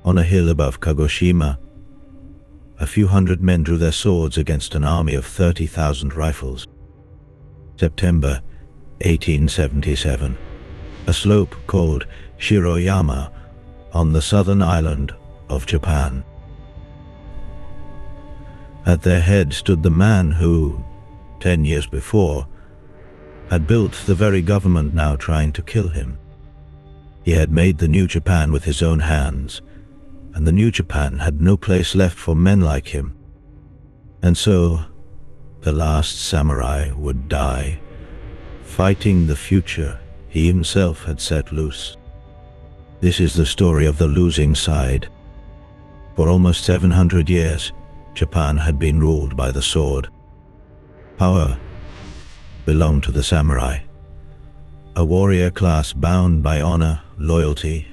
On a hill above Kagoshima, a few hundred men drew their swords against an army of 30,000 rifles. September 1877. A slope called Shiroyama on the southern island of Japan. At their head stood the man who, 10 years before, had built the very government now trying to kill him. He had made the new Japan with his own hands, and the new Japan had no place left for men like him. And so, the last samurai would die, fighting the future he himself had set loose. This is the story of the losing side. For almost 700 years, Japan had been ruled by the sword. Power belonged to the samurai, a warrior class bound by honor, loyalty,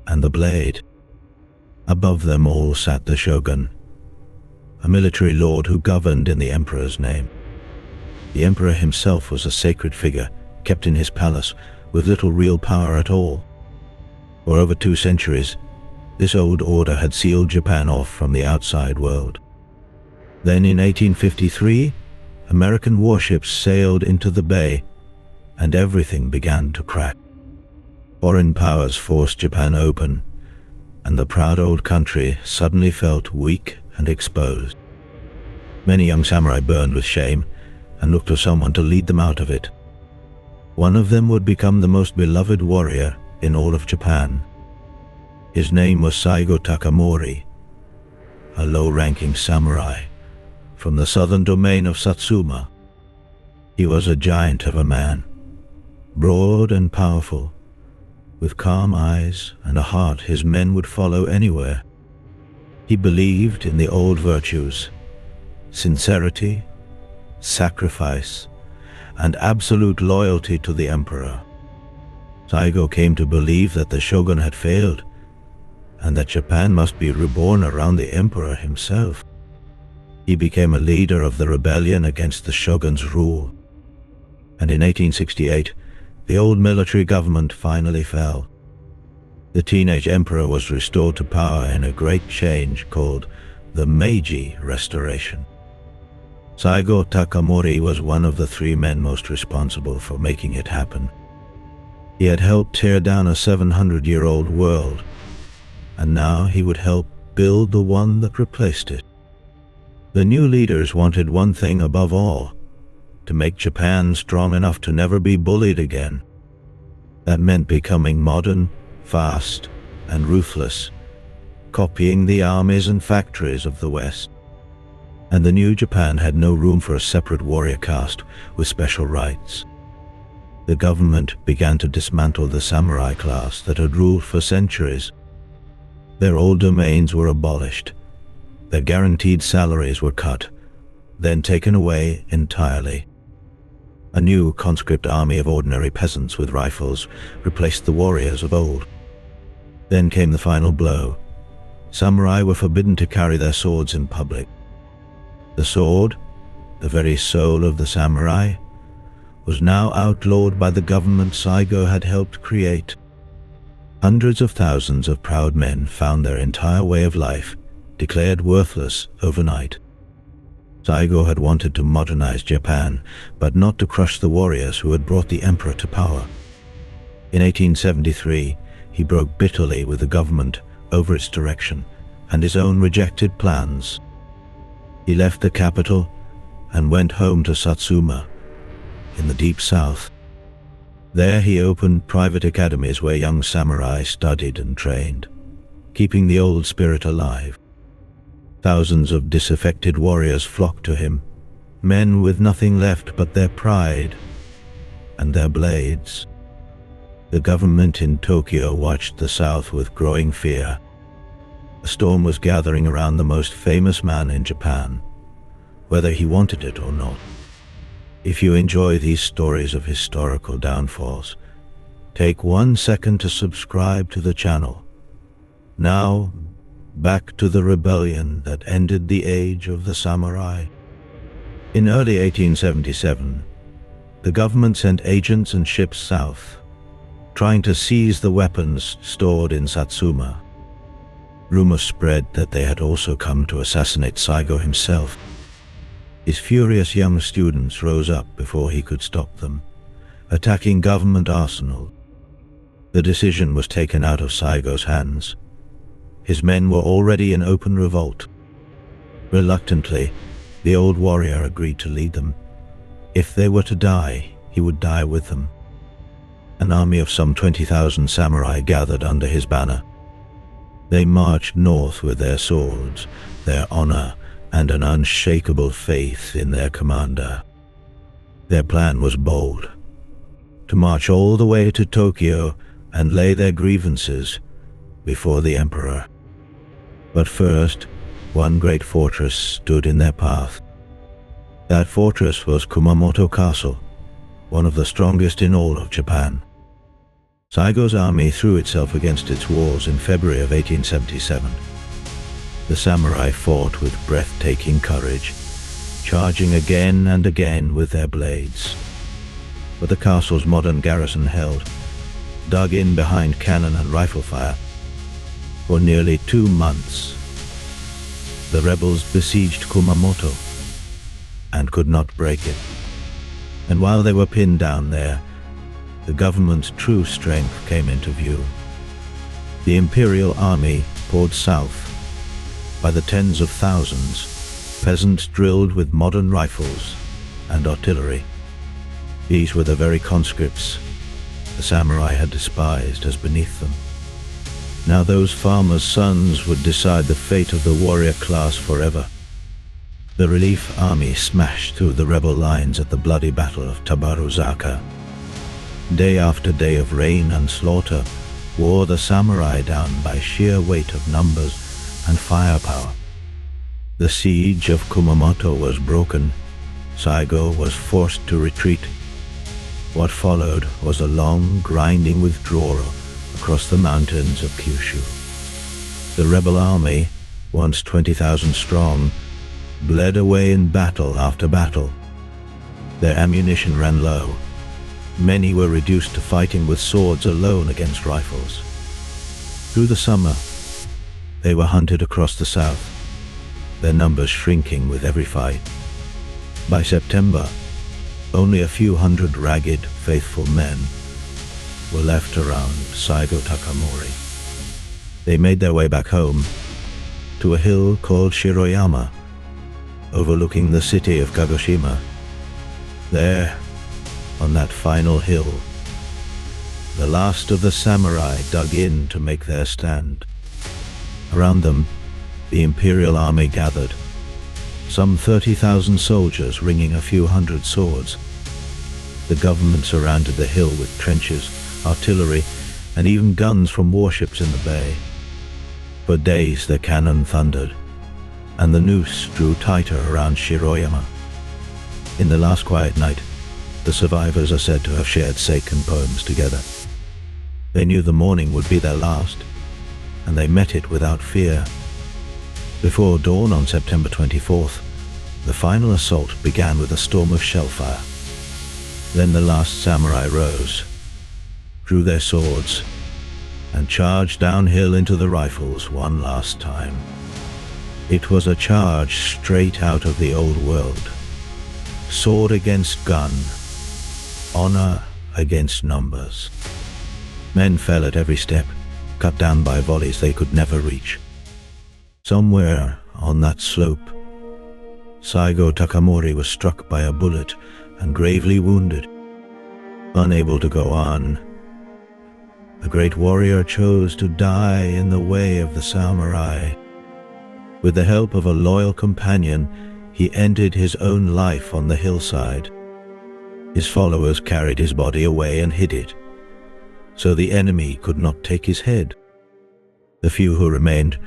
and the blade. Above them all sat the shogun, a military lord who governed in the emperor's name. The emperor himself was a sacred figure, kept in his palace, with little real power at all. For over 2 centuries, this old order had sealed Japan off from the outside world. Then in 1853, American warships sailed into the bay, and everything began to crack. Foreign powers forced Japan open, and the proud old country suddenly felt weak and exposed. Many young samurai burned with shame and looked for someone to lead them out of it. One of them would become the most beloved warrior in all of Japan. His name was Saigo Takamori, a low-ranking samurai from the southern domain of Satsuma. He was a giant of a man, broad and powerful, with calm eyes and a heart his men would follow anywhere. He believed in the old virtues: sincerity, sacrifice, and absolute loyalty to the emperor. Saigo came to believe that the shogun had failed, and that Japan must be reborn around the emperor himself. He became a leader of the rebellion against the shogun's rule. And in 1868, the old military government finally fell. The teenage emperor was restored to power in a great change called the Meiji Restoration. Saigo Takamori was one of the 3 men most responsible for making it happen. He had helped tear down a 700-year-old world, and now he would help build the one that replaced it. The new leaders wanted one thing above all: to make Japan strong enough to never be bullied again. That meant becoming modern, fast, and ruthless, copying the armies and factories of the West. And the new Japan had no room for a separate warrior caste with special rights. The government began to dismantle the samurai class that had ruled for centuries. Their old domains were abolished. Their guaranteed salaries were cut, then taken away entirely. A new conscript army of ordinary peasants with rifles replaced the warriors of old. Then came the final blow. Samurai were forbidden to carry their swords in public. The sword, the very soul of the samurai, was now outlawed by the government Saigo had helped create. Hundreds of thousands of proud men found their entire way of life declared worthless overnight. Saigo had wanted to modernize Japan, but not to crush the warriors who had brought the emperor to power. In 1873, he broke bitterly with the government over its direction and his own rejected plans. He left the capital and went home to Satsuma, in the deep south. There he opened private academies where young samurai studied and trained, keeping the old spirit alive. Thousands of disaffected warriors flocked to him, men with nothing left but their pride and their blades. The government in Tokyo watched the south with growing fear. A storm was gathering around the most famous man in Japan, whether he wanted it or not. If you enjoy these stories of historical downfalls, take 1 second to subscribe to the channel. Now, back to the rebellion that ended the age of the samurai. In early 1877, the government sent agents and ships south, trying to seize the weapons stored in Satsuma. Rumors spread that they had also come to assassinate Saigo himself. His furious young students rose up before he could stop them, attacking government arsenal. The decision was taken out of Saigo's hands. His men were already in open revolt. Reluctantly, the old warrior agreed to lead them. If they were to die, he would die with them. An army of some 20,000 samurai gathered under his banner. They marched north with their swords, their honor, and an unshakable faith in their commander. Their plan was bold: to march all the way to Tokyo and lay their grievances before the emperor. But first, one great fortress stood in their path. That fortress was Kumamoto Castle, one of the strongest in all of Japan. Saigo's army threw itself against its walls in February of 1877. The samurai fought with breathtaking courage, charging again and again with their blades. But the castle's modern garrison held, dug in behind cannon and rifle fire. For nearly 2 months, the rebels besieged Kumamoto and could not break it. And while they were pinned down there, the government's true strength came into view. The imperial army poured south. By the tens of thousands, peasants drilled with modern rifles and artillery. These were the very conscripts the samurai had despised as beneath them. Now those farmers' sons would decide the fate of the warrior class forever. The relief army smashed through the rebel lines at the bloody battle of Tabaruzaka. Day after day of rain and slaughter wore the samurai down by sheer weight of numbers and firepower. The siege of Kumamoto was broken. Saigo was forced to retreat. What followed was a long, grinding withdrawal across the mountains of Kyushu. The rebel army, once 20,000 strong, bled away in battle after battle. Their ammunition ran low. Many were reduced to fighting with swords alone against rifles. Through the summer, they were hunted across the south, their numbers shrinking with every fight. By September, only a few hundred ragged, faithful men were left around Saigo Takamori. They made their way back home to a hill called Shiroyama, overlooking the city of Kagoshima. There, on that final hill, the last of the samurai dug in to make their stand. Around them, the imperial army gathered, some 30,000 soldiers ringing a few hundred swords. The government surrounded the hill with trenches, artillery, and even guns from warships in the bay. For days the cannon thundered, and the noose drew tighter around Shiroyama. In the last quiet night, the survivors are said to have shared seiken poems together. They knew the morning would be their last, and they met it without fear. Before dawn on September 24th, the final assault began with a storm of shellfire. Then the last samurai rose, drew their swords, and charged downhill into the rifles one last time. It was a charge straight out of the old world. Sword against gun, honor against numbers. Men fell at every step, cut down by volleys they could never reach. Somewhere on that slope, Saigo Takamori was struck by a bullet and gravely wounded. Unable to go on, the great warrior chose to die in the way of the samurai. With the help of a loyal companion, he ended his own life on the hillside. His followers carried his body away and hid it, so the enemy could not take his head. The few who remained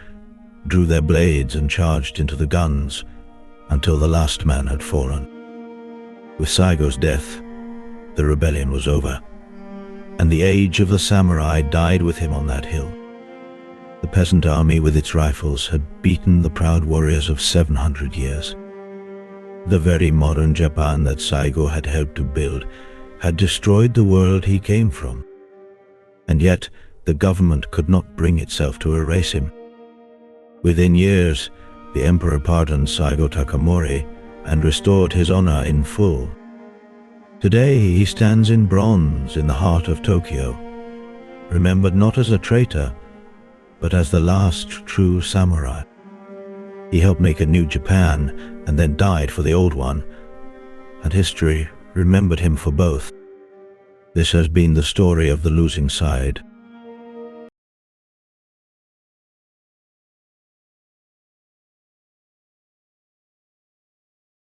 drew their blades and charged into the guns until the last man had fallen. With Saigo's death, the rebellion was over, and the age of the samurai died with him on that hill. The peasant army with its rifles had beaten the proud warriors of 700 years. The very modern Japan that Saigo had helped to build had destroyed the world he came from. And yet, the government could not bring itself to erase him. Within years, the emperor pardoned Saigo Takamori and restored his honor in full. Today he stands in bronze in the heart of Tokyo, remembered not as a traitor, but as the last true samurai. He helped make a new Japan and then died for the old one, and history remembered him for both. This has been the story of the losing side.